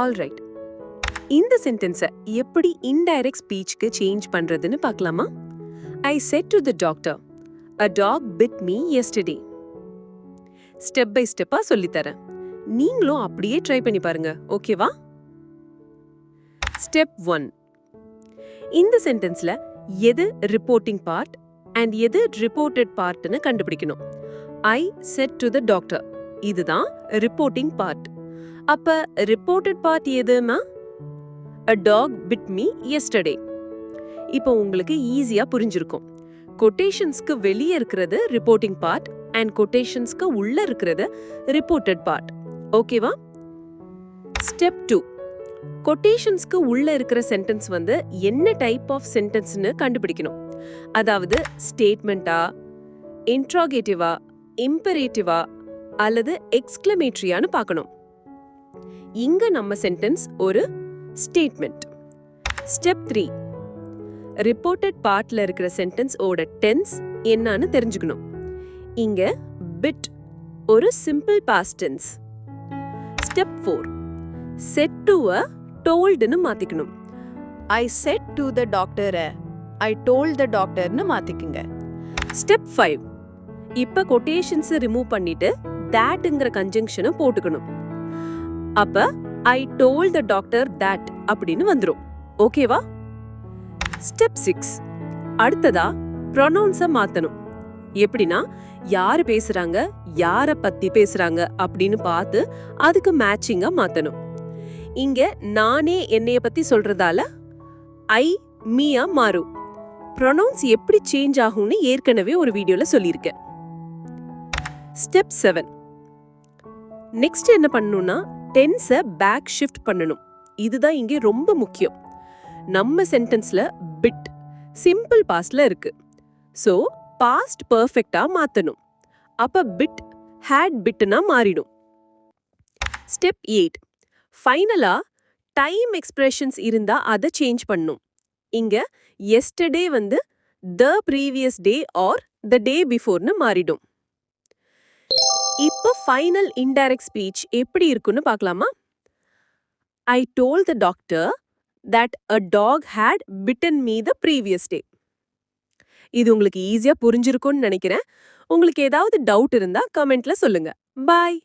Alright, இந்த சென்டென்ஸை எப்படி இன்டைரக்ட் ஸ்பீச்சுக்கு சேஞ்ச் பண்றதுன்னு பார்க்கலாமா? I said to the doctor, a dog bit me yesterday. Step by ஸ்டெப்பா சொல்லித்தரேன். நீங்களும் அப்படியே ட்ரை பண்ணி பாருங்க, ஓகேவா? ஸ்டெப் 1. இந்த சென்டென்ஸ்ல எது ரிப்போர்ட்டிங் பார்ட் அண்ட் எது ரிப்போர்ட்டட் பார்ட்னு கண்டுபிடிக்கணும். ஐ செட் டு தி டாக்டர், இதுதான் ரிப்போர்ட்டிங் பார்ட். அப்ப ரிப்போர்ட்டட் பார்ட் எதுமா? a dog bit me yesterday. இப்போ உங்களுக்கு ஈஸியா புரிஞ்சிருக்கும். கொட்டேஷன்ஸ்க்கு வெளியே இருக்கிறது ரிப்போர்ட்டிங் பார்ட் அண்ட் கொட்டேஷன்ஸ்க்கு உள்ள இருக்கிறது ரிப்போர்ட்டட் பார்ட், ஓகேவா? ஸ்டெப் 2. கொட்டேஷன்ஸ்க்கு உள்ள இருக்கிற சென்டென்ஸ் என்ன டைப் ஆஃப் சென்டென்ஸ்னு கண்டுபிடிக்கணும். அதாவது ஸ்டேட்மெண்டா, இன்ட்ராகேட்டிவா, இம்பரேட்டிவா அல்லது எக்ஸ்க்ளமேட்டரியான்னு பார்க்கணும். இங்க நம்ம சென்டென்ஸ் ஒரு ஸ்டேட்மெண்ட். ஸ்டெப் 3. ரிப்போர்ட்டட் பார்ட்ல இருக்கிற சென்டென்ஸ் ஓட டென்ஸ் என்னன்னு தெரிஞ்சுக்கணும். இங்க பிட் ஒரு simple past tense. Step 4. Said to a டோல்டுன்னு மாத்திக்கணும். I said to the doctor, I told the டாக்டர்னு மாத்திக்குங்க. ஸ்டெப் 5. இப்ப கொட்டேஷன்ஸ் ரிமூவ் பண்ணிட்டு thatங்கிற கன்ஜங்ஷனை போட்டுக்கணும். அப்ப ஐ டோல்ட் த டாக்டர் that அப்படின்னு வந்துரும், ஓகேவா? ஸ்டெப் 6. அடுத்ததா ப்ரொனவுன்ஸை மாத்தணும். எப்படின்னா யாரு பேசுறாங்க, யார பத்தி பேசுறாங்க அப்படின்னு பார்த்து அதுக்கு மேட்சிங்கா மாத்தணும். இங்க நானே என்னைய பத்தி சொல்றதால ஐ மீயா மாறும். ப்ரொனவுன்ஸ் எப்படி சேஞ்ச் ஆகும்னு ஏற்கனவே ஒரு வீடியோல சொல்லியிருக்கேன். ஸ்டெப் 7. நெக்ஸ்ட் என்ன பண்ணணும்னா டென்ஸை பேக் ஷிஃப்ட் பண்ணணும். இதுதான் இங்கே ரொம்ப முக்கியம். நம்ம சென்டென்ஸ்ல பிட் சிம்பிள் பாஸ்ட்ல இருக்கு. சோ பாஸ்ட் பெர்ஃபெக்ட்டா மாத்தணும். அப்ப பிட் ஹேட் பிட்னா மாறிடும். ஸ்டெப் 8. ஃபைனலா டைம் எக்ஸ்பிரஷன்ஸ் இருந்தா அதை சேஞ்ச் பண்ணும். இங்க yesterday the previous day or the day பிஃபோர்னு மாறிடும். இப்போ ஃபைனல் இன்டைரக்ட் ஸ்பீச் எப்படி இருக்குன்னு பார்க்கலாமா? I told the doctor that a dog had bitten me the previous day. இது உங்களுக்கு ஈஸியா புரிஞ்சிருக்கும்னு நினைக்கிறேன். உங்களுக்கு ஏதாவது டவுட் இருந்தா கமெண்ட்ல சொல்லுங்க. பாய்.